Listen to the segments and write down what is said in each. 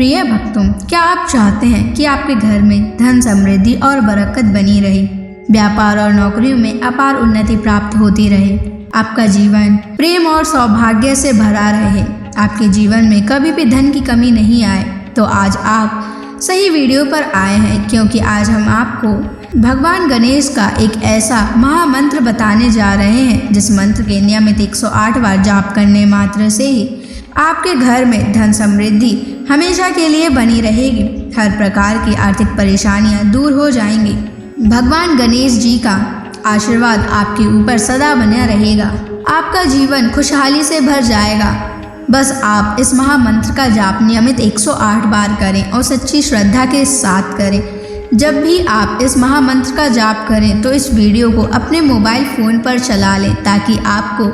प्रिय भक्तों, क्या आप चाहते हैं कि आपके घर में धन समृद्धि और बरकत बनी रहे, व्यापार और नौकरियों में अपार उन्नति प्राप्त होती रहे, आपका जीवन प्रेम और सौभाग्य से भरा रहे, आपके जीवन में कभी भी धन की कमी नहीं आए, तो आज आप सही वीडियो पर आए हैं, क्योंकि आज हम आपको भगवान गणेश का एक ऐसा महामंत्र बताने जा रहे हैं जिस मंत्र के नियमित 108 बार जाप करने मात्र से ही आपके घर में धन समृद्धि हमेशा के लिए बनी रहेगी। हर प्रकार की आर्थिक परेशानियां दूर हो जाएंगी। भगवान गणेश जी का आशीर्वाद आपके ऊपर सदा बना रहेगा। आपका जीवन खुशहाली से भर जाएगा। बस आप इस महामंत्र का जाप नियमित 108 बार करें और सच्ची श्रद्धा के साथ करें। जब भी आप इस महामंत्र का जाप करें तो इस वीडियो को अपने मोबाइल फ़ोन पर चला लें, ताकि आपको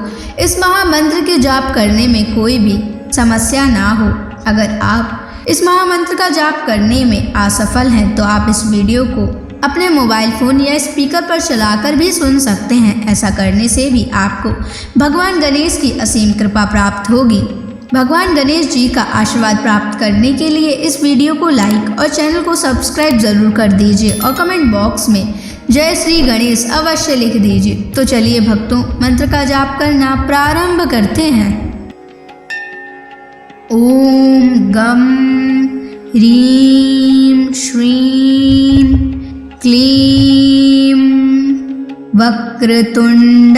इस महामंत्र के जाप करने में कोई भी समस्या ना हो। अगर आप इस महामंत्र का जाप करने में असफल हैं तो आप इस वीडियो को अपने मोबाइल फ़ोन या स्पीकर पर चलाकर भी सुन सकते हैं। ऐसा करने से भी आपको भगवान गणेश की असीम कृपा प्राप्त होगी। भगवान गणेश जी का आशीर्वाद प्राप्त करने के लिए इस वीडियो को लाइक और चैनल को सब्सक्राइब जरूर कर दीजिए और कमेंट बॉक्स में जय श्री गणेश अवश्य लिख दीजिए। तो चलिए भक्तों, मंत्र का जाप करना प्रारंभ करते हैं। ओम गम ह्रीं श्रीं क्लीं वक्रतुंडाय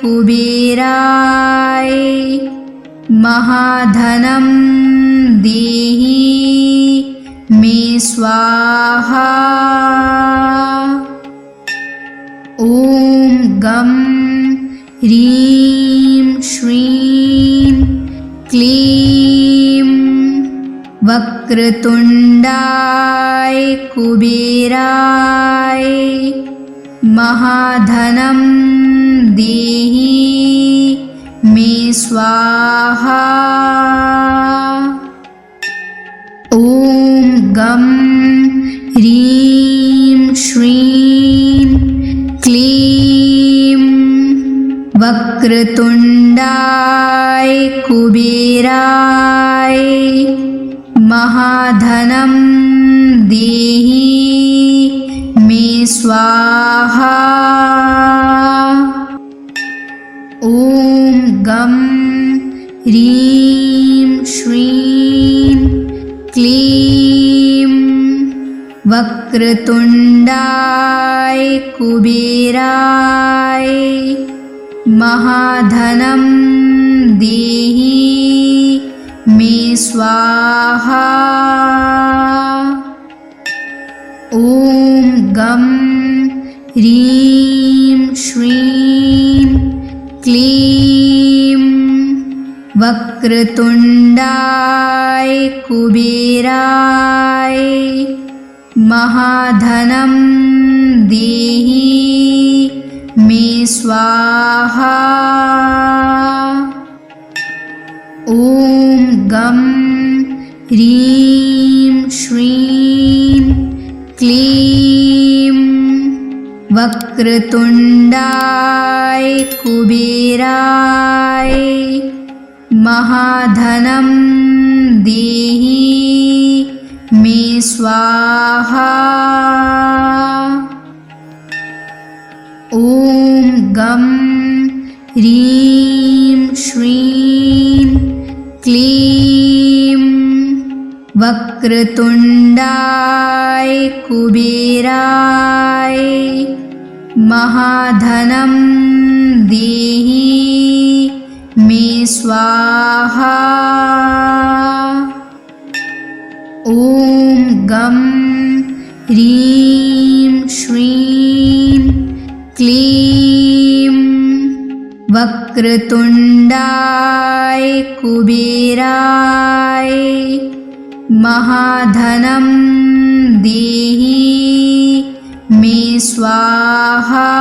कुबेराय महाधनं देहि मे स्वाहा। ओम गम ह्रीं श्रीं क्लीं वक्रतुंडाय कुबेराय महाधनं देहि मे स्वाहा। ओम गम ह्रीं श्रीं क्लीं वक्रतुंडाय कुबेराय महाधनं देहि मे स्वाहा। ओम गम ह्रीं श्रीं क्लीं वक्रतुंडाय कुबेराय महाधनं देहि मे स्वाहा। ओम गम ह्रीं श्रीं क्लीं वक्रतुंडाय कुबेराय महाधनं देहि मे स्वाहा। ओम गम ह्रीं श्रीं क्लीं वक्रतुंडाय कुबेराय महाधनं देहि मे स्वाहा। ओम गम ह्रीं श्रीं क्लीं वक्रतुंडाय कुबेराय महाधनं देहि मे स्वाहा। ओम गम ह्रीं श्रीं क्लीं वक्रतुंडाय कुबेराय महाधनं देहि मे स्वाहा।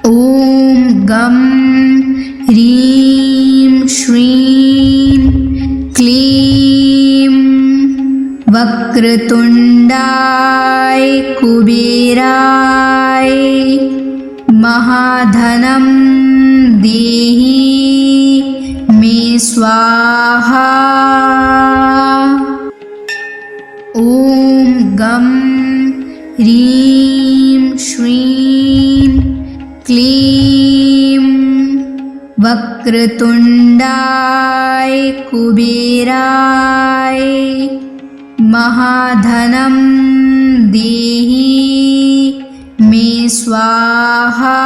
ओम गम ह्रीं श्रीं क्लीं वक्रतुंडाय कुबेराय महाधनं देहि मे स्वाहा। ॐ गं ह्रीं श्रीं क्लीं वक्रतुण्डाय कुबेराय महाधनं देहि मे स्वाहा।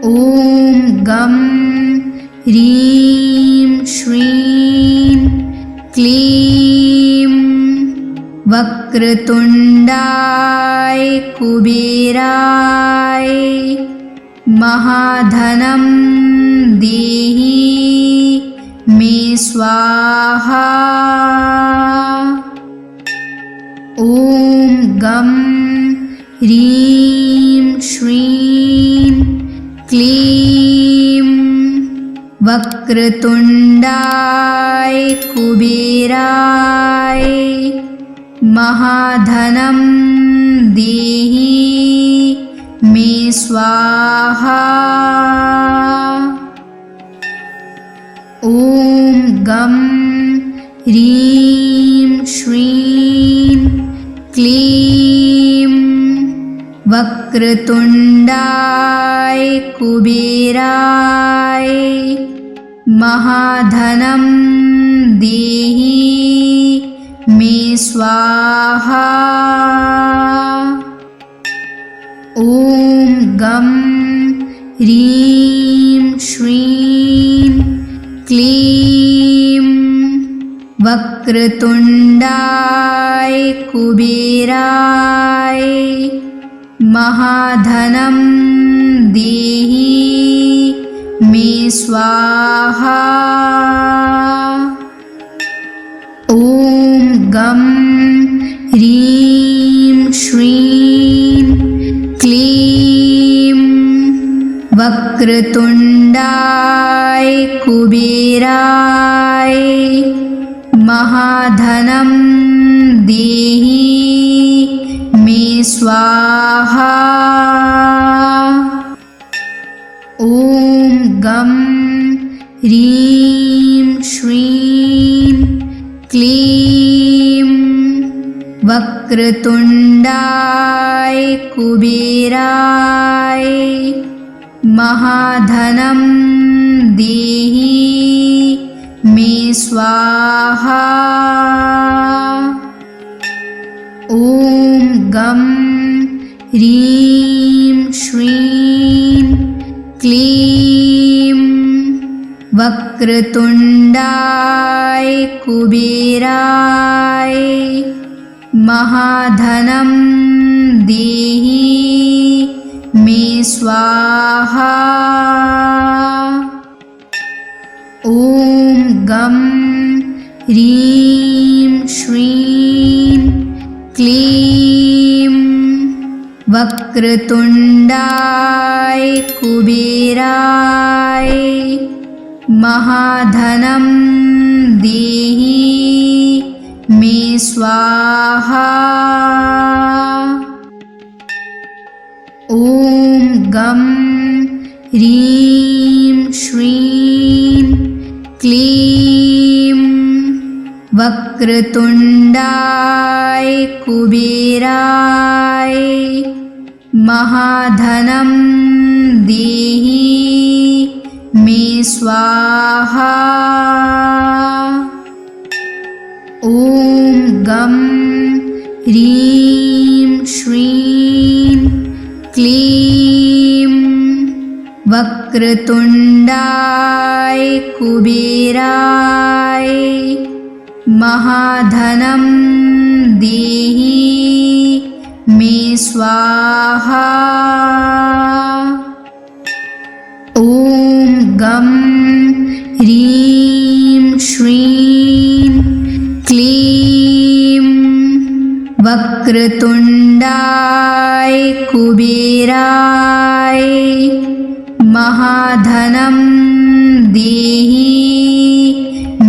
ॐ गं ह्रीं श्रीं क्लीं वक्रतुण्डाय कुबेराय महाधनं देहि मे स्वाहा। ॐ गं ह्रीं श्रीं क्लीं वक्रतुण्डाय कुबेराय महाधनं देहि मे स्वाहा। ॐ गं ह्रीं श्रीं क्लीं वक्रतुण्डाय कुबेराय महाधनं देहि मे स्वाहा। ॐ गं ह्रीं श्रीं क्लीं वक्रतुण्डाय कुबेराय महाधनं देहि मे स्वाहा। ॐ गं ह्रीं श्रीं क्लीं वक्रतुण्डाय कुबेराय महाधनं देहि मे स्वाहा। ॐ गं ह्रीं श्रीं क्लीं वक्रतुण्डाय कुबेराय महाधनं देहि मे स्वाहा। ॐ गं ह्रीं श्रीं क्लीं वक्रतुण्डाय कुबेराय महाधनं देहि मे स्वाहा। ॐ गं ह्रीं श्रीं क्लीं वक्रतुण्डाय कुबेराय महाधनं देहि मे स्वाहा। ॐ गं ह्रीं श्रीं क्लीं वक्रतुण्डाय कुबेराय महाधनं देहि मे स्वाहा। ॐ गं ह्रीं श्रीं क्लीं वक्रतुण्डाय कुबेराय महाधनं देहि मे स्वाहा। ॐ गं ह्रीं श्रीं क्लीं वक्रतुण्डाय कुबेराय महाधनं देहि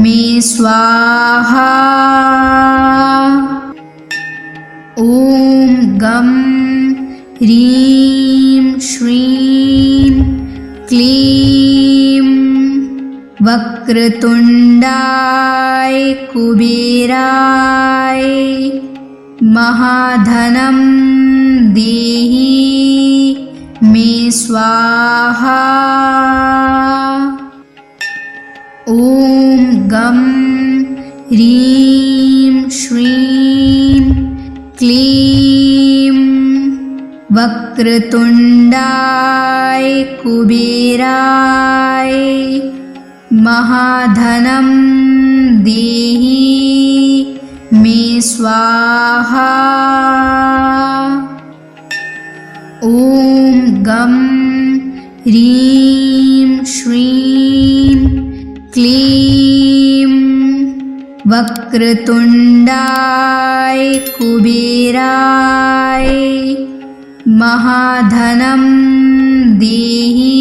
मे स्वाहा। ॐ गं ह्रीं श्रीं क्लीं वक्रतुण्डाय कुबेराय महाधनं देहि मे स्वाहा। ॐ गं ह्रीं श्रीं क्लीं वक्रतुण्डाय कुबेराय महाधनं देहि मे स्वाहा। ॐ गं ह्रीं श्रीं क्लीं वक्रतुण्डाय कुबेराय महाधनं देहि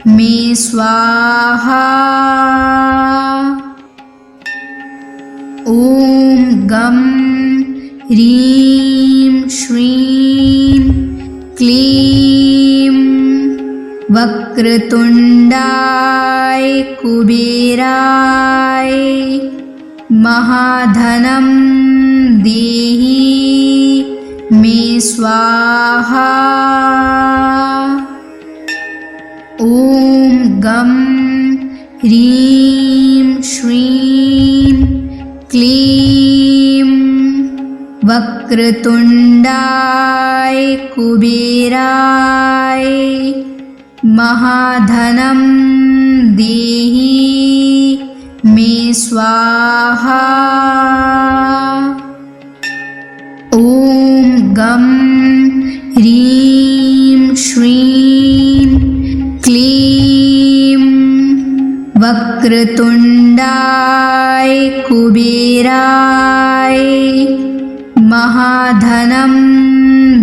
मे स्वाहा। ॐ गं ह्रीं श्रीं क्लीं वक्रतुण्डाय कुबेराय महाधनं देहि मे स्वाहा। ॐ गं ह्रीं श्रीं क्लीं वक्रतुण्डाय कुबेराय महाधनं देहि मे स्वाहा। ॐ गं ह्रीं श्रीं क्लीं वक्रतुण्डाय कुबेराय महाधनं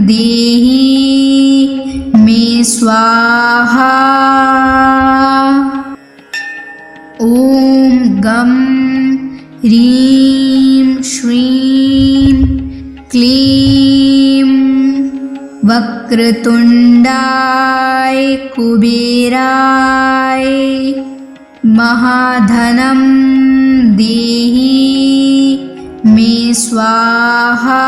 देहि मे स्वाहा। ॐ गं ह्रीं श्रीं क्लीं वक्रतुण्डाय कुबेराय महाधनं देहि मे स्वाहा।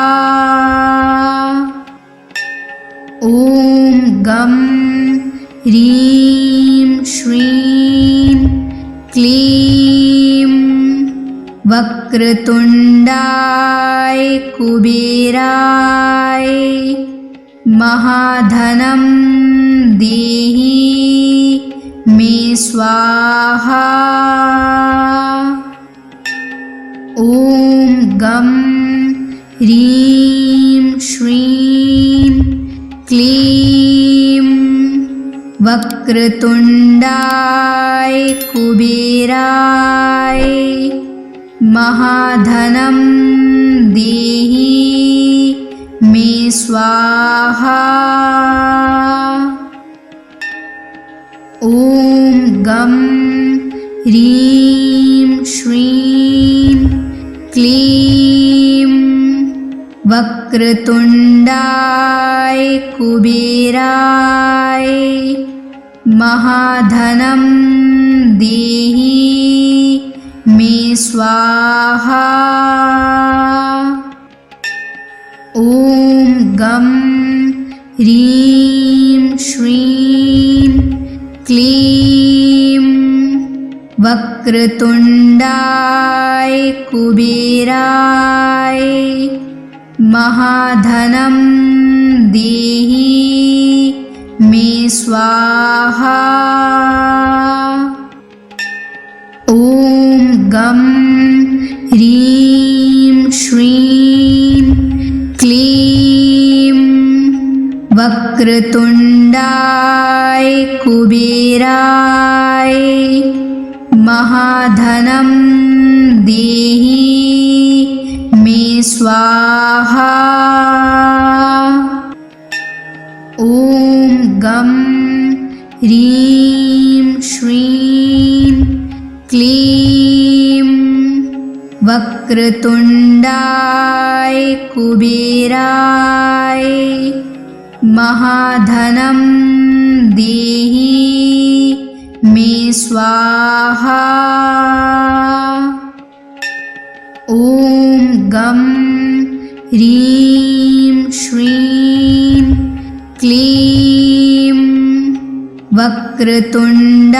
ॐ गं ह्रीं श्रीं क्लीं वक्रतुण्डाय कुबेराय महाधनं देहि मे स्वाहा। ॐ गं ह्रीं श्रीं क्लीं वक्रतुण्डाय कुबेराय महाधनं देहि मे स्वाहा। ॐ गं ह्रीं श्रीं क्लीं वक्रतुण्डाय कुबेराय महाधनं देहि मे स्वाहा। ॐ गं ह्रीं श्रीं क्लीं वक्रतुण्डाय कुबेराय महाधनं देहि मे स्वाहा। ॐ गं ह्रीं श्रीं क्लीं वक्रतुण्डाय कुबेराय महाधनं देहि मे स्वाहा। ॐ गं ह्रीं श्रीं क्लीं वक्रतुण्डाय कुबेराय महाधनं देहि मे स्वाहा। ॐ गं ह्रीं श्रीं क्लीं वक्रतुण्डाय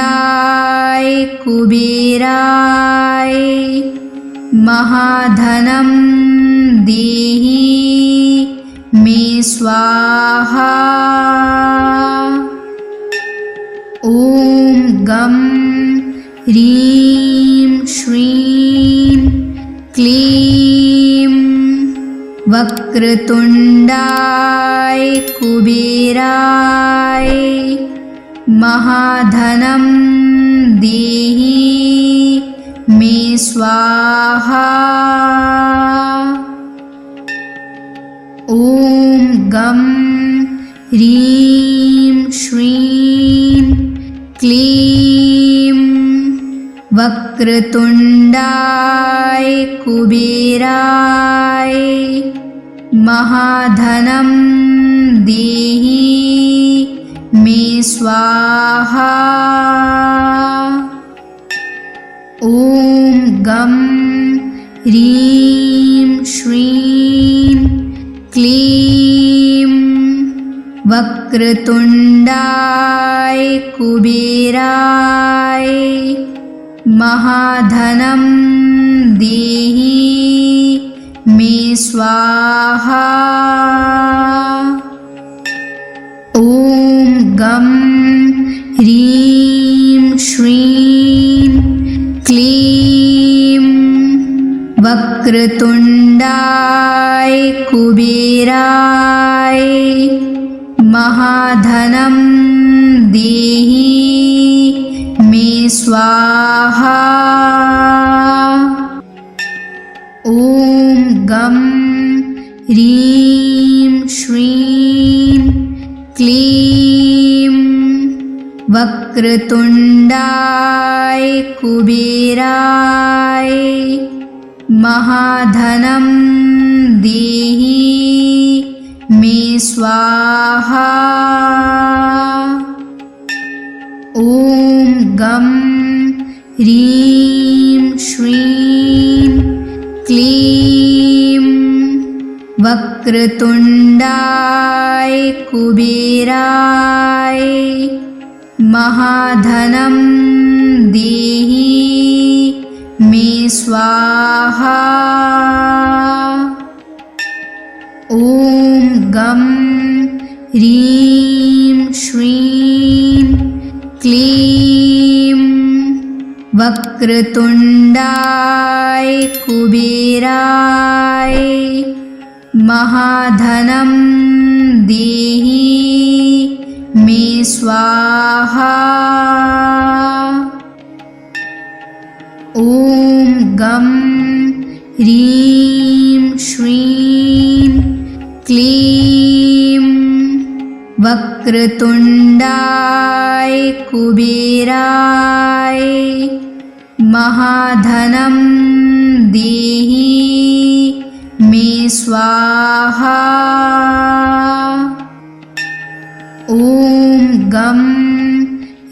कुबेराय महाधनं देहि मे स्वाहा। ॐ गं ह्रीं श्रीं क्लीं वक्रतुण्डाय कुबेराय महाधनं देहि मे स्वाहा। ॐ गं ह्रीं श्रीं क्लीं वक्रतुण्डाय कुबेराय महाधनं देहि मे स्वाहा। ॐ गं ह्रीं श्रीं क्लीं वक्रतुण्डाय कुबेराय महाधनं देहि मे स्वाहा। ॐ गं ह्रीं श्रीं क्लीं वक्रतुण्डाय कुबेराय महाधनं देहि मे स्वाहा। ॐ गं ह्रीं श्रीं क्लीं वक्रतुण्डाय कुबेराय महाधनं देहि मे स्वाहा। ॐ गं ह्रीं श्रीं क्लीं वक्रतुण्डाय कुबेराय महाधनं देहि मे स्वाहा। ॐ गं ह्रीं श्रीं क्लीं वक्रतुण्डाय कुबेराय महाधनं देहि मे स्वाहा। ॐ गं ह्रीं श्रीं क्लीं वक्रतुण्डाय कुबेराय महाधनं देहि मे स्वाहा। ॐ गं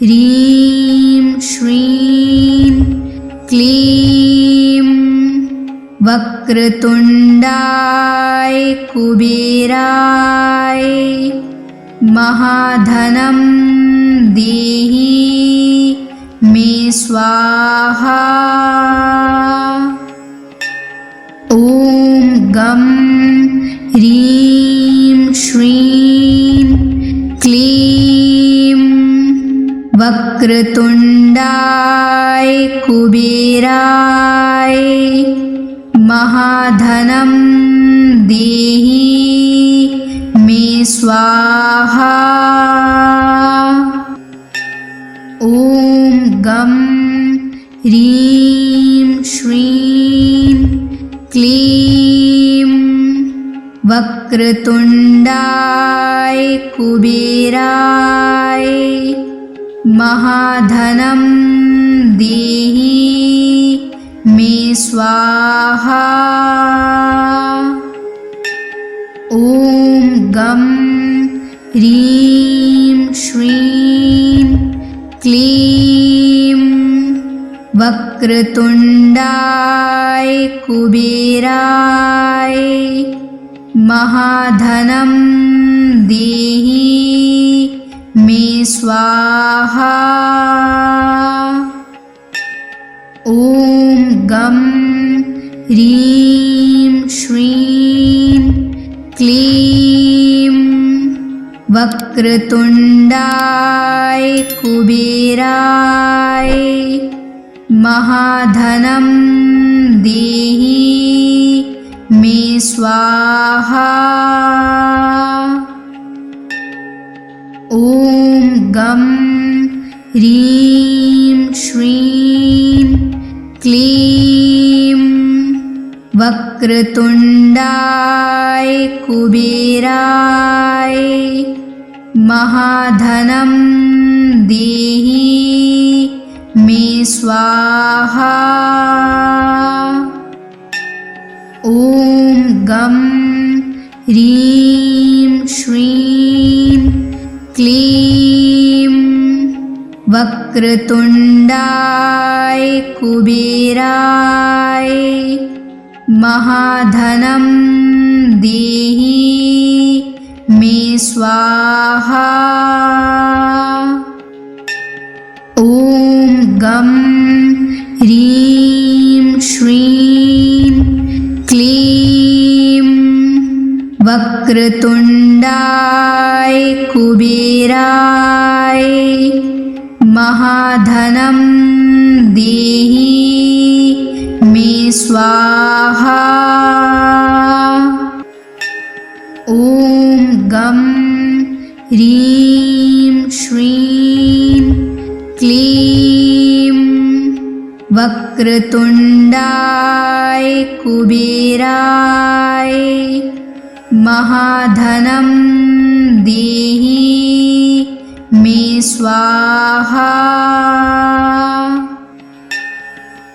ह्रीं श्रीं क्लीं वक्रतुण्डाय कुबेराय महाधनं देहि मे स्वाहा। ॐ गं ह्रीं श्रीं क्लीं वक्रतुण्डाय कुबेराय महाधनं देहि मे स्वाहा। ॐ गं ह्रीं श्रीं क्लीं वक्रतुण्डाय कुबेराय महाधनं देहि मे स्वाहा। ॐ गं ह्रीं श्रीं क्लीं वक्रतुण्डाय कुबेराय महाधनं देहि मे स्वाहा। ॐ गं ह्रीं श्रीं क्लीं वक्रतुण्डाय कुबेराय महाधनं देहि मे स्वाहा। ॐ गं ह्रीं श्रीं क्लीं वक्रतुण्डाय कुबेराय महाधनं देहि मे स्वाहा। ॐ गं ह्रीं श्रीं क्लीं वक्रतुण्डाय कुबेराय महाधनं देहि मे स्वाहा। ॐ गं ह्रीं श्रीं क्लीं वक्रतुण्डाय कुबेराय महाधनं देहि मे स्वाहा। ॐ गं ह्रीं श्रीं क्लीं वक्रतुण्डाय कुबेराय महाधनं देहि मे स्वाहा।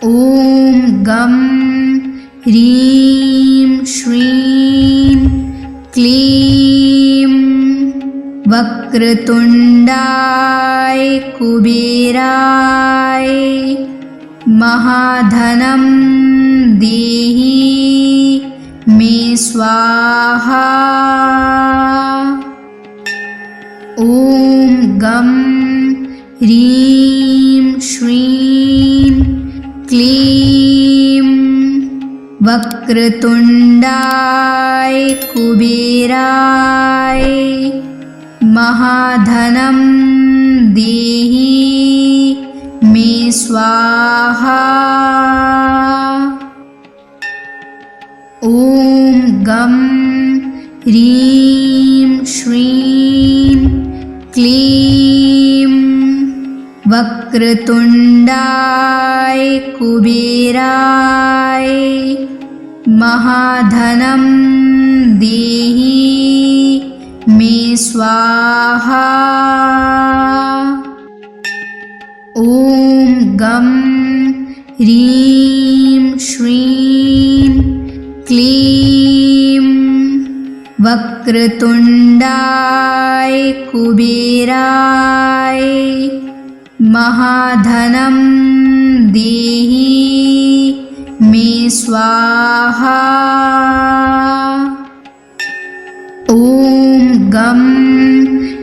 ॐ गं ह्रीं श्रीं क्लीं वक्रतुण्डाय कुबेराय महाधनं देहि मे स्वाहा। ॐ गं ह्रीं श्रीं क्लीं वक्रतुण्डाय कुबेराय महाधनं देहि मे स्वाहा। ॐ गं ह्रीं श्रीं क्लीं वक्रतुण्डाय कुबेराय महाधनं देहि मे स्वाहा। ॐ गं ह्रीं श्रीं क्लीं वक्रतुण्डाय कुबेराय महाधनं देहि मे स्वाहा। ॐ गं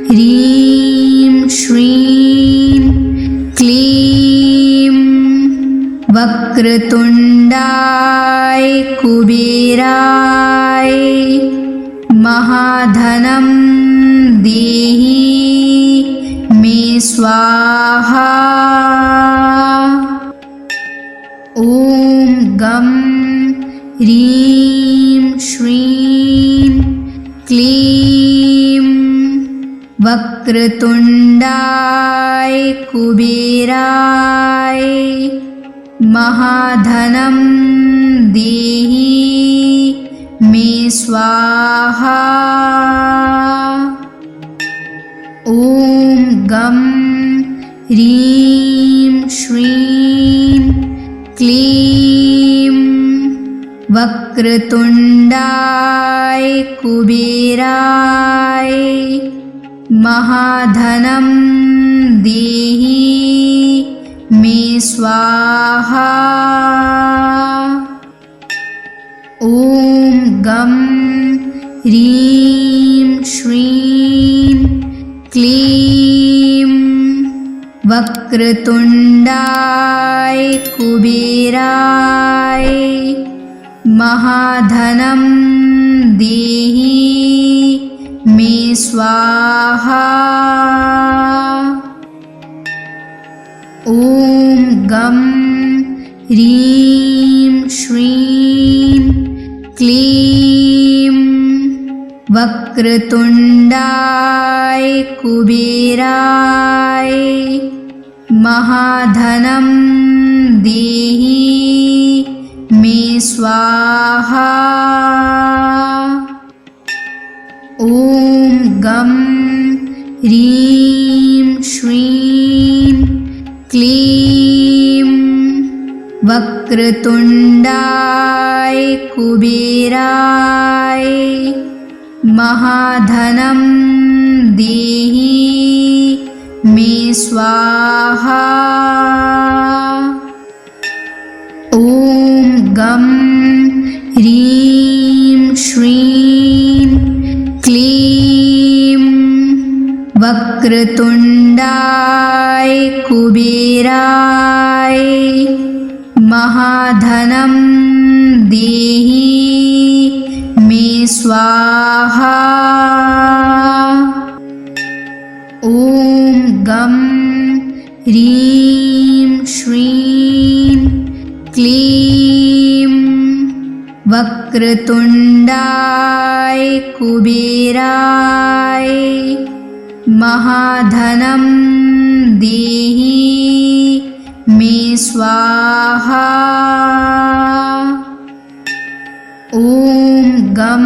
ह्रीं श्रीं क्लीं वक्रतुण्डाय कुबेराय महाधनं देहि मे स्वाहा। ॐ गं ह्रीं श्रीं क्लीं वक्रतुण्डाय कुबेराय महाधनं देहि मे स्वाहा। ॐ गं ह्रीं श्रीं क्लीं वक्रतुण्डाय कुबेराय महाधनं देहि मे स्वाहा। ॐ गं ह्रीं श्रीं क्लीं वक्रतुण्डाय कुबेराय महाधनं देहि मे स्वाहा। ॐ गं ह्रीं श्रीं क्लीं वक्रतुण्डाय कुबेराय महाधनं देहि मे स्वाहा। ॐ गं ह्रीं श्रीं क्लीं वक्रतुण्डाय कुबेराय महाधनं देहि मे स्वाहा। ॐ गं ह्रीं श्रीं क्लीं वक्रतुण्डाय कुबेराय महाधनं देहि मे स्वाहा। ॐ गं ह्रीं श्रीं क्लीं वक्रतुण्डाय कुबेराय महाधनं देहि मे स्वाहा। ॐ गं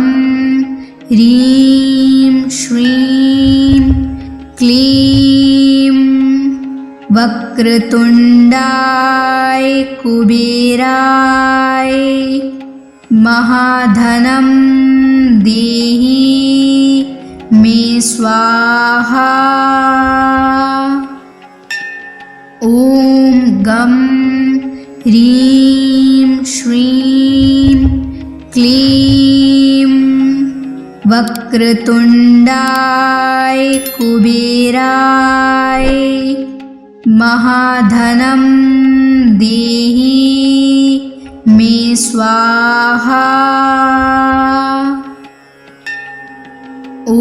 ह्रीं श्रीं क्लीं वक्रतुण्डाय कुबेराय महाधनं देहि मे स्वाहा। ॐ गं ह्रीं श्रीं क्लीं वक्रतुण्डाय कुबेराय महाधनं देहि मे स्वाहा। ॐ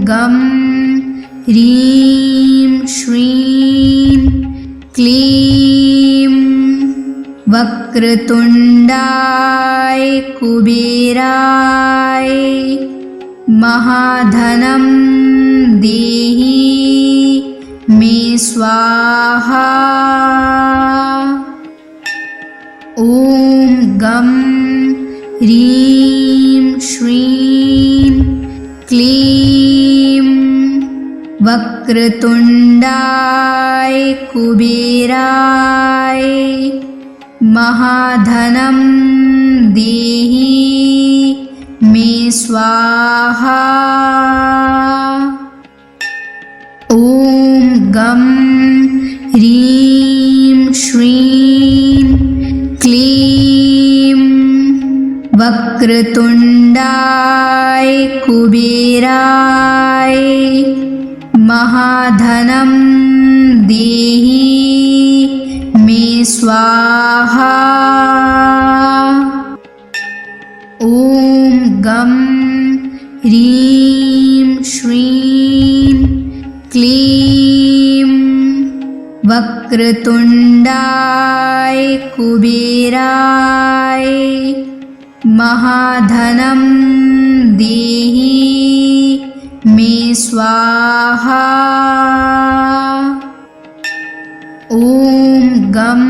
गं ह्रीं श्रीं क्लीं वक्रतुण्डाय कुबेराय महाधनं देहि मे स्वाहा। ॐ गं ह्रीं श्रीं क्लीं वक्रतुण्डाय कुबेराय महाधनं देहि मे स्वाहा। ॐ गं ह्रीं श्रीं क्लीं वक्रतुण्डाय कुबेराय महाधनं देहि मे स्वाहा। ॐ गं ह्रीं श्रीं क्लीं वक्रतुण्डाय कुबेराय महाधनं देहि मे स्वाहा। ॐ गं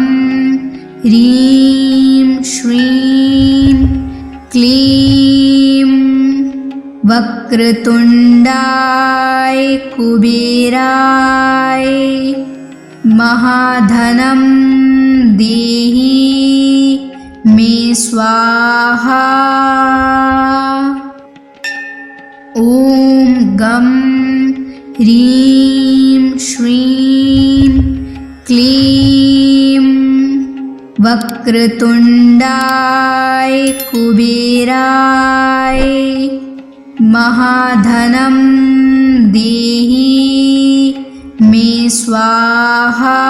ह्रीं श्रीं क्लीं वक्रतुण्डाय कुबेराय महाधनं देहि मे स्वाहा। ॐ गं ह्रीं श्रीं क्लीं वक्रतुण्डाय कुबेराय महाधनं देहि मे स्वाहा।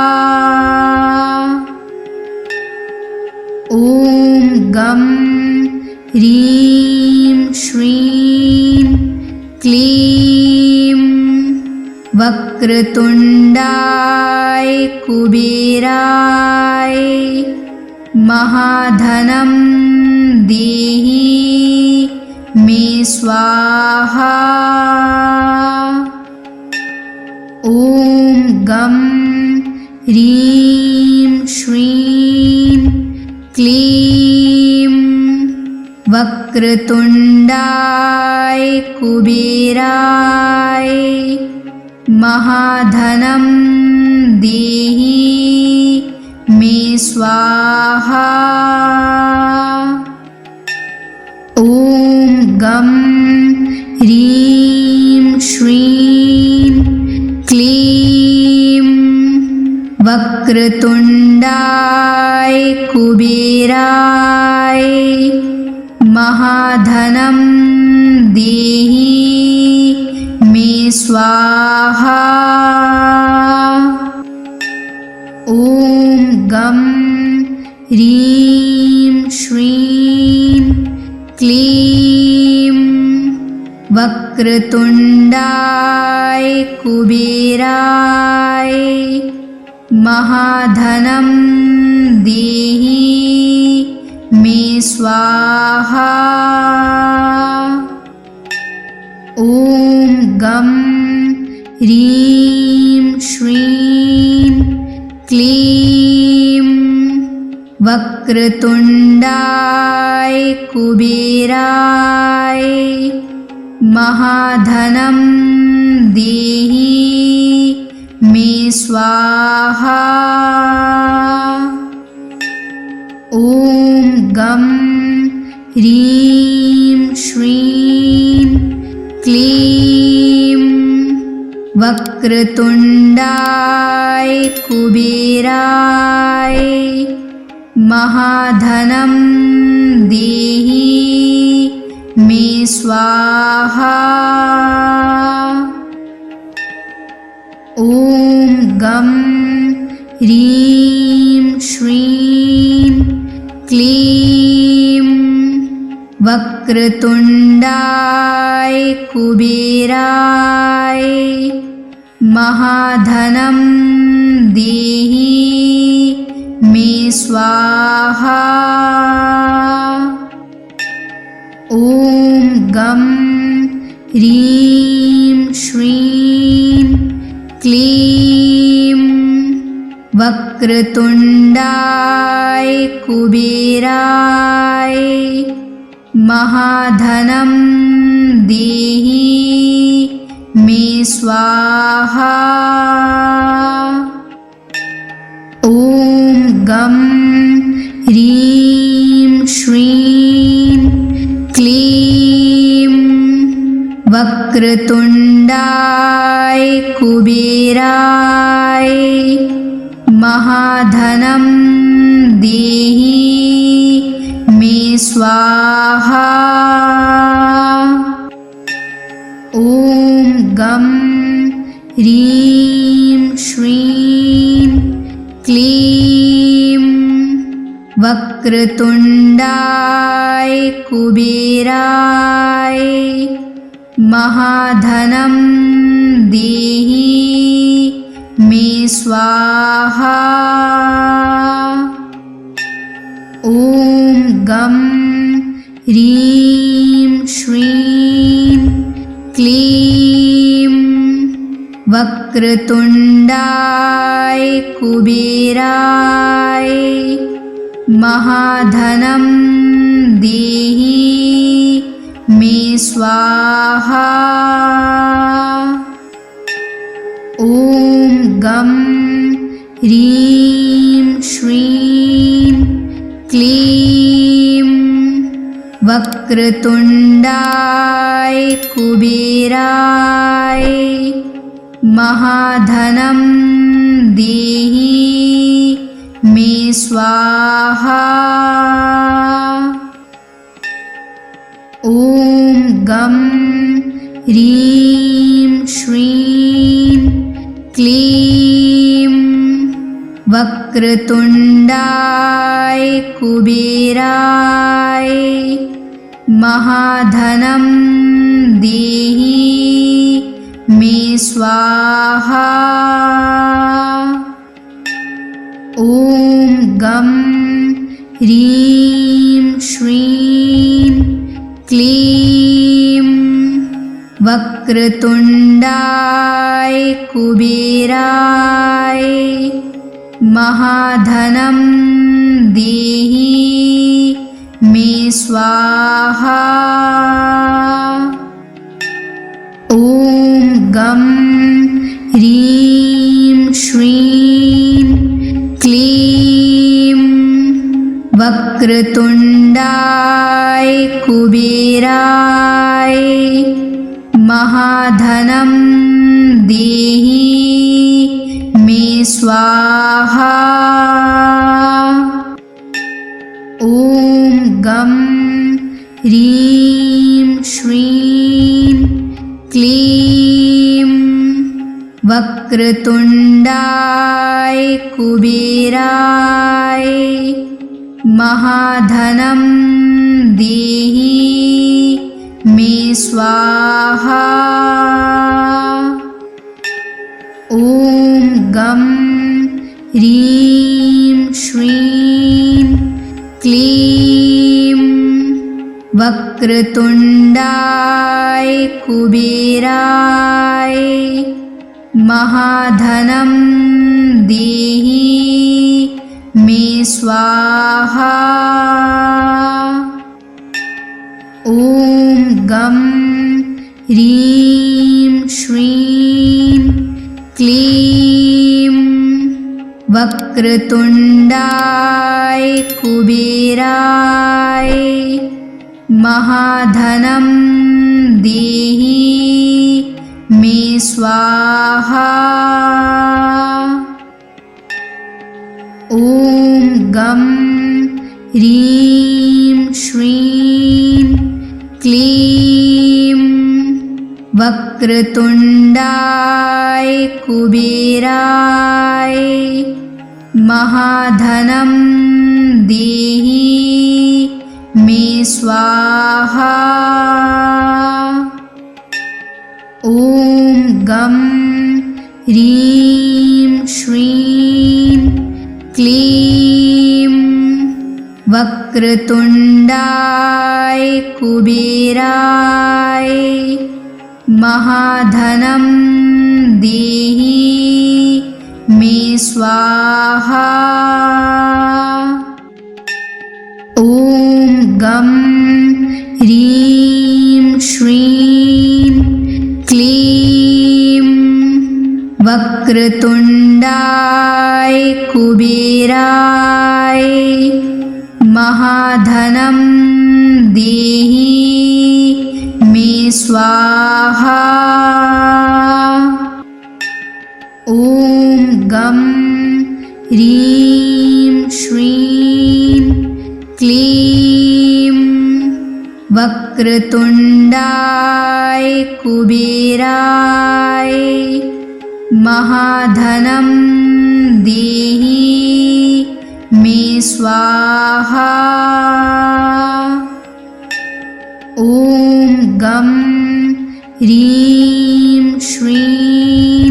ॐ गं ह्रीं श्रीं क्लीं वक्रतुण्डाय कुबेराय महाधनं देहि मे स्वाहा। ॐ गं ह्रीं श्रीं क्लीं वक्रतुण्डाय कुबेराय महाधनं देहि मे स्वाहा। ॐ गं ह्रीं श्रीं क्लीं वक्रतुण्डाय कुबेराय महाधनं देहि मे स्वाहा। ॐ गं ह्रीं श्रीं क्लीं वक्रतुण्डाय कुबेराय महाधनं देहि मे स्वाहा। ॐ गं ह्रीं श्रीं क्लीं वक्रतुण्डाय कुबेराय महाधनं देहि मे स्वाहा। ॐ गं ह्रीं श्रीं क्लीं वक्रतुण्डाय कुबेराय महाधनं देहि मे स्वाहा। ॐ गं ह्रीं श्रीं क्लीं वक्रतुण्डाय कुबेराय महाधनं देहि मे स्वाहा। ॐ गं ह्रीं श्रीं क्लीं वक्रतुण्डाय कुबेराय महाधनं देहि मे स्वाहा। ॐ गं ह्रीं श्रीं क्लीं वक्रतुण्डाय कुबेराय महाधनं देहि मे स्वाहा। ॐ गं ह्रीं श्रीं क्लीं वक्रतुण्डाय कुबेराय महाधनं देहि मे स्वाहा। ॐ गं ह्रीं श्रीं क्लीं वक्रतुण्डाय कुबेराय महाधनं देहि मे स्वाहा। ॐ गं ह्रीं श्रीं क्लीं वक्रतुण्डाय कुबेराय महाधनं देहि मे मे स्वाहा। ॐ गं ह्रीं श्रीं क्लीं वक्रतुण्डाय कुबेराय महाधनं देहि मे स्वाहा। ॐ गं ह्रीं श्रीं क्लीं वक्रतुण्डाय कुबेराय महाधनं देहि मे स्वाहा। ॐ गं ह्रीं श्रीं क्लीं वक्रतुण्डाय कुबेराय महाधनं देहि मे स्वाहा। ॐ गं ह्रीं श्रीं क्लीं वक्रतुण्डाय कुबेराय महाधनं देहि मे स्वाहा। ॐ गं ह्रीं श्रीं क्लीं वक्रतुण्डाय कुबेराय महाधनं देहि मे स्वाहा। ॐ गं ह्रीं श्रीं क्लीं वक्रतुण्डाय कुबेराय महाधनं देहि मे स्वाहा। ॐ गं ह्रीं श्रीं क्लीं वक्रतुण्डाय कुबेराय महाधनं देहि मे स्वाहा। ॐ गं ह्रीं श्रीं क्लीं वक्रतुण्डाय कुबेराय महाधनं देहि मे स्वाहा। ॐ गं ह्रीं श्रीं क्लीं वक्रतुण्डाय कुबेराय महाधनं देहि मे स्वाहा। ॐ गं ह्रीं श्रीं क्लीं वक्रतुण्डाय कुबेराय महाधनं देहि मे स्वाहा। ॐ गं ह्रीं श्रीं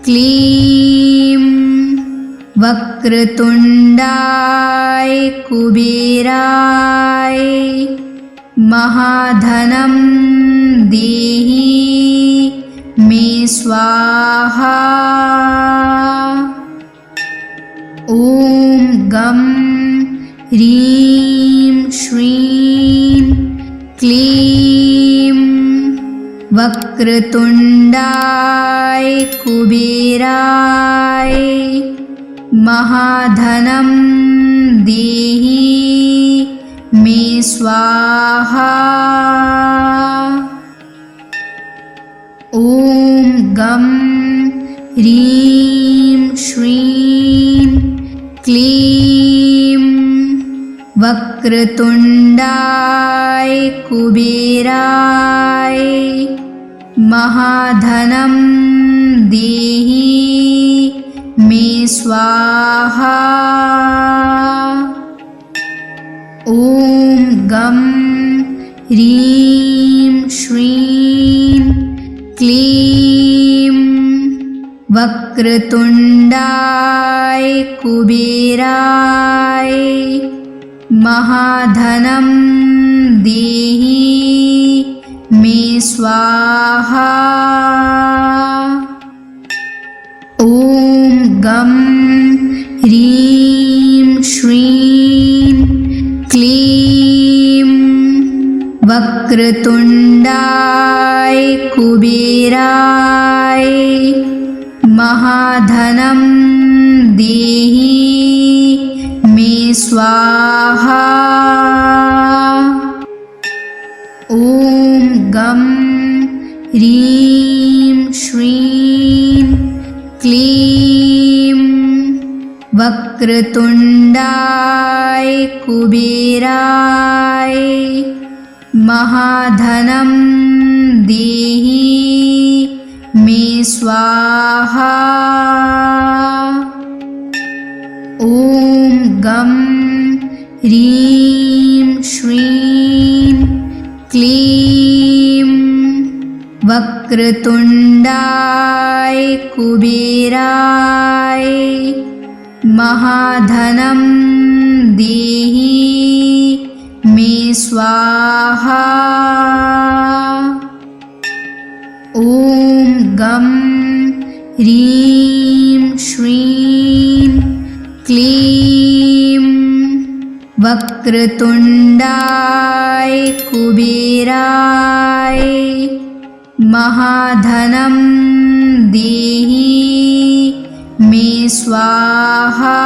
क्लीं वक्रतुण्डाय कुबेराय महाधनं देहि मे स्वाहा। ॐ गं ह्रीं श्रीं क्लीं वक्रतुण्डाय कुबेराय महाधनं देहि मे स्वाहा। ॐ गं ह्रीं श्रीं क्लीं वक्रतुण्डाय कुबेराय महाधनं देहि मे स्वाहा। ॐ गं ह्रीं श्रीं क्लीं वक्रतुण्डाय कुबेराय महाधनं देहि मे स्वाहा। ॐ गं ह्रीं श्रीं क्लीं वक्रतुण्डाय कुबेराय महाधनं देहि मे स्वाहा। ॐ गं ह्रीं श्रीं क्लीं वक्रतुण्डाय कुबेराय महाधनं देहि मे स्वाहा। ॐ गं ह्रीं श्रीं क्लीं वक्रतुण्डाय कुबेराय महाधनं देहि मे स्वाहा। ॐ गं ह्रीं श्रीं क्लीं वक्रतुण्डाय कुबेराय महाधनं देहि मे स्वाहा।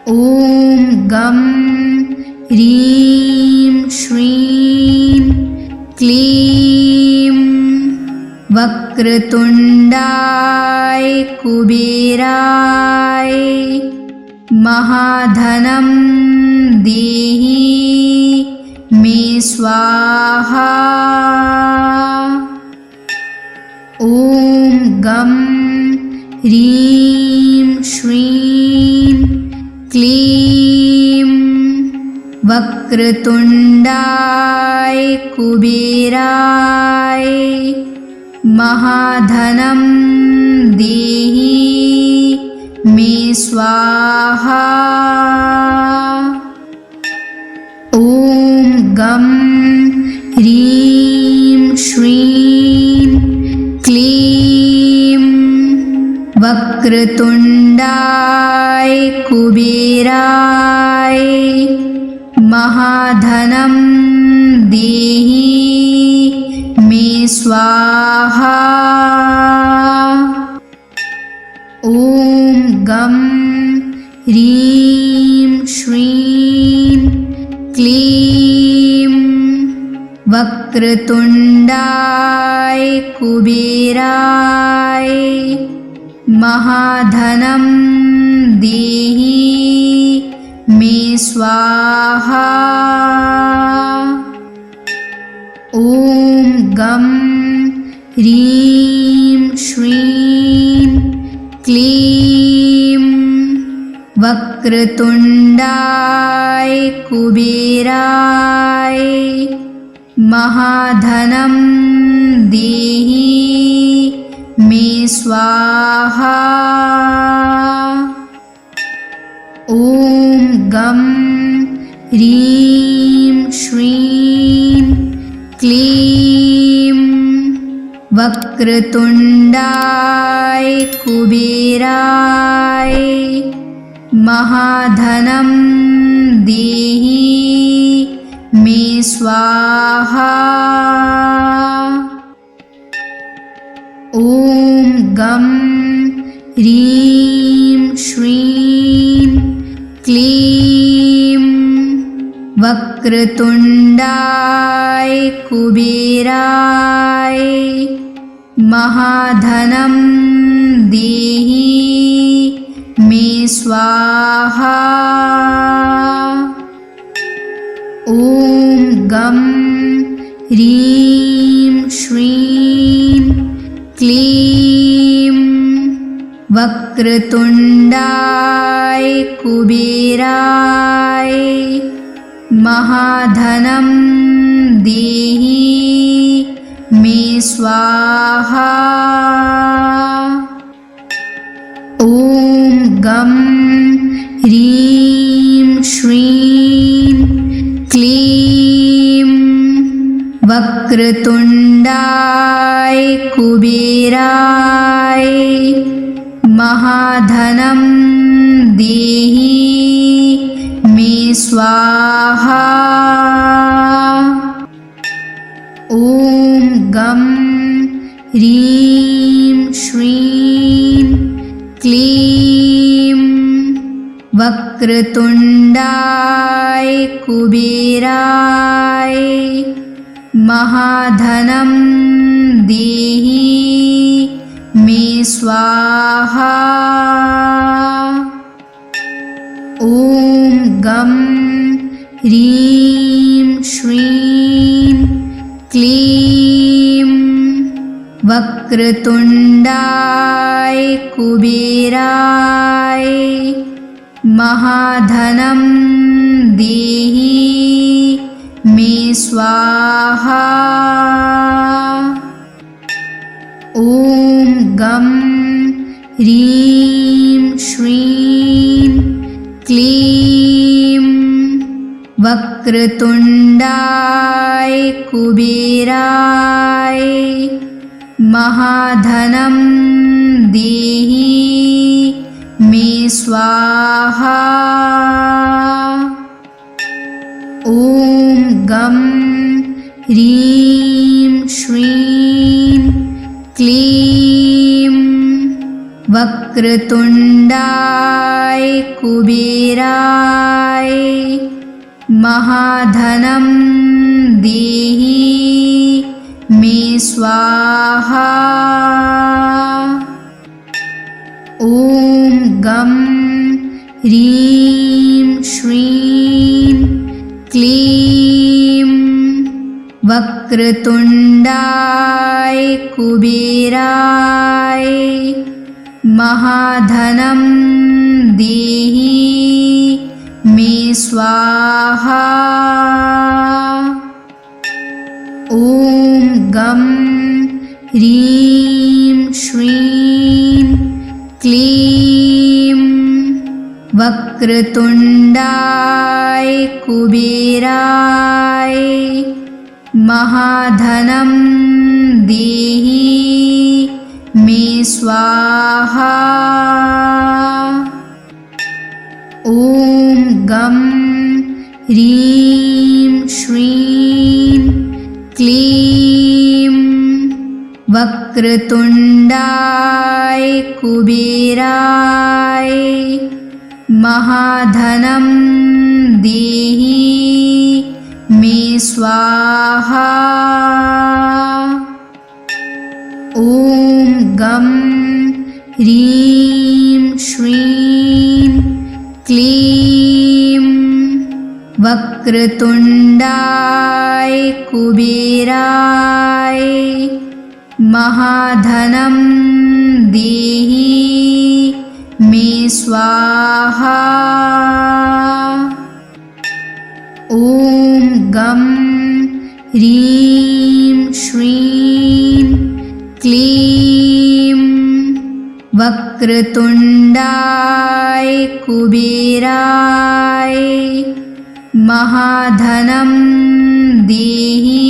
ॐ गं ह्रीं श्रीं क्लीं वक्रतुण्डाय कुबेराय महाधनं देहि मे स्वाहा। ॐ गं ह्रीं श्रीं क्लीं वक्रतुण्डाय कुबेराय महाधनं देहि मे स्वाहा। ॐ गं ह्रीं श्रीं क्लीं वक्रतुण्डाय कुबेराय महाधनं देहि मे स्वाहा। ॐ गं ह्रीं श्रीं क्लीं वक्रतुण्डाय कुबेराय महाधनं देहि मे स्वाहा। ॐ गं ह्रीं श्रीं क्लीं वक्रतुण्डाय कुबेराय महाधनं देहि मे स्वाहा। ॐ गं ह्रीं श्रीं क्लीं वक्रतुण्डाय कुबेराय महाधनं देहि मे स्वाहा। ॐ गं ह्रीं श्रीं क्लीं वक्रतुण्डाय कुबेराय महाधनं देहि मे स्वाहा। ॐ गं ह्रीं श्रीं क्लीं वक्रतुण्डाय कुबेराय महाधनं देहि मे स्वाहा। ॐ गं ह्रीं श्रीं क्लीं वक्रतुण्डाय कुबेराय महाधनं देहि मे स्वाहा। ॐ गं ह्रीं श्रीं क्लीं वक्रतुण्डाय कुबेराय महाधनं देहि मे स्वाहा। ॐ गं ह्रीं श्रीं क्लीं वक्रतुण्डाय कुबेराय महाधनं देहि मे स्वाहा। ॐ गं ह्रीं श्रीं क्लीं वक्रतुण्डाय कुबेराय महाधनं देहि मे स्वाहा। ॐ गं ह्रीं श्रीं क्लीं वक्रतुण्डाय कुबेराय महाधनं देहि मे स्वाहा। ॐ गं ह्रीं श्रीं क्लीं वक्रतुण्डाय कुबेराय महाधनं देहि मे स्वाहा। ॐ गं ह्रीं श्रीं क्लीं वक्रतुण्डाय कुबेराय महाधनं देहि मे स्वाहा। ॐ गं ह्रीं श्रीं क्लीं वक्रतुण्डाय कुबेराय महाधनं देहि मे स्वाहा। ॐ गं ह्रीं श्रीं क्लीं वक्रतुण्डाय कुबेराय महाधनं देहि मे स्वाहा। ॐ गं ह्रीं श्रीं क्लीं वक्रतुण्डाय कुबेराय महाधनं देहि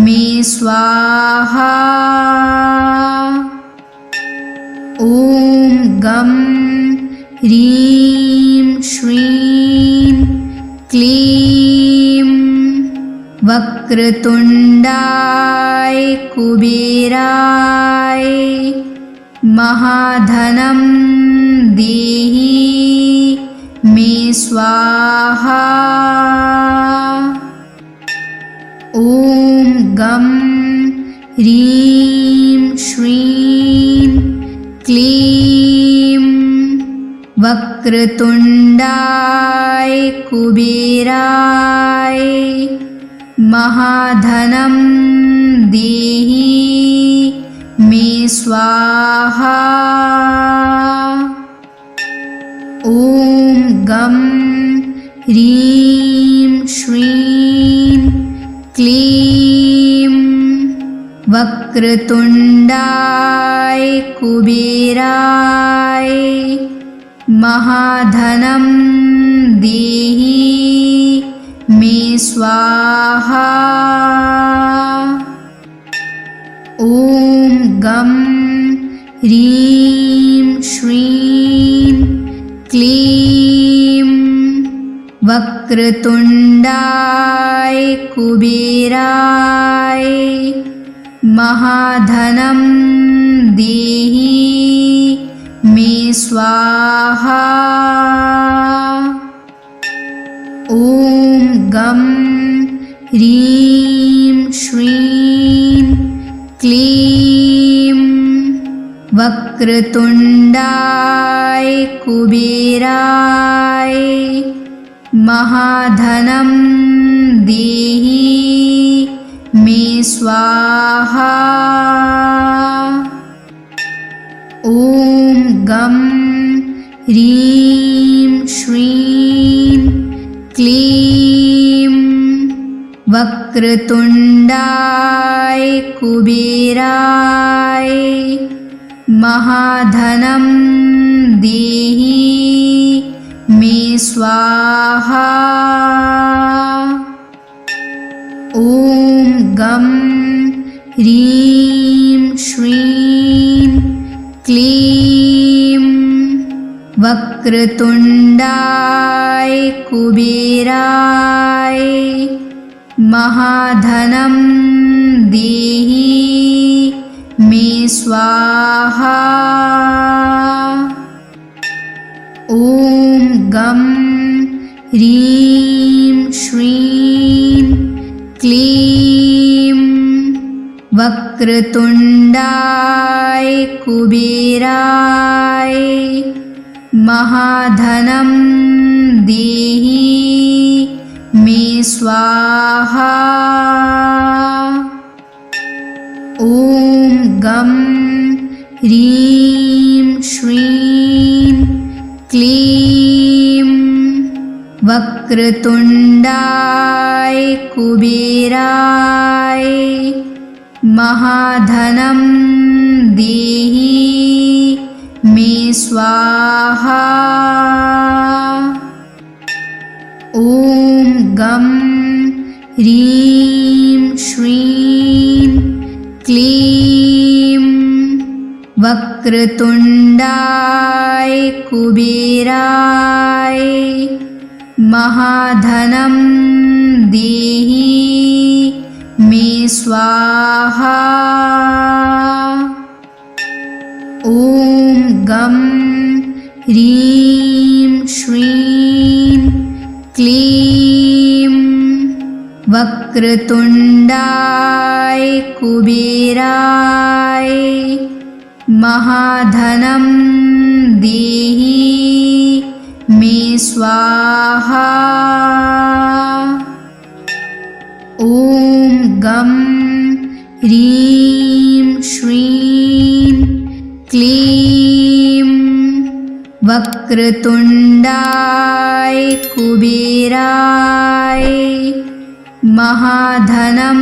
मे स्वाहा। ॐ गं ह्रीं श्रीं क्लीं वक्रतुण्डाय कुबेराय महाधनं देहि मे स्वाहा। ॐ गं ह्रीं श्रीं क्लीं वक्रतुण्डाय कुबेराय महाधनं देहि मे स्वाहा। ॐ गं ह्रीं श्रीं क्लीं वक्रतुण्डाय कुबेराय महाधनं देहि मे स्वाहा। ॐ गं ह्रीं श्रीं क्लीं वक्रतुण्डाय कुबेराय महाधनं देहि मे स्वाहा। ॐ गं ह्रीं श्रीं क्लीं वक्रतुण्डाय कुबेराय महाधनं देहि मे स्वाहा। ॐ गं ह्रीं श्रीं क्लीं वक्रतुण्डाय कुबेराय महाधनं देहि मे स्वाहा। ॐ गं ह्रीं श्रीं क्लीं वक्रतुण्डाय कुबेराय महाधनं देहि मे स्वाहा। ॐ गं ह्रीं श्रीं क्लीं वक्रतुण्डाय कुबेराय महाधनं देहि मे स्वाहा। ॐ गं ह्रीं श्रीं क्लीं वक्रतुण्डाय कुबेराय महाधनं देहि मे स्वाहा। ॐ गं ह्रीं श्रीं क्लीं वक्रतुण्डाय कुबेराय महाधनं देहि मे स्वाहा। ॐ गं ह्रीं श्रीं क्लीं वक्रतुण्डाय कुबेराय महाधनं देहि मे स्वाहा। ॐ गं ह्रीं श्रीं क्लीं वक्रतुण्डाय कुबेराय महाधनं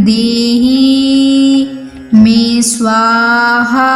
देहि मे स्वाहा।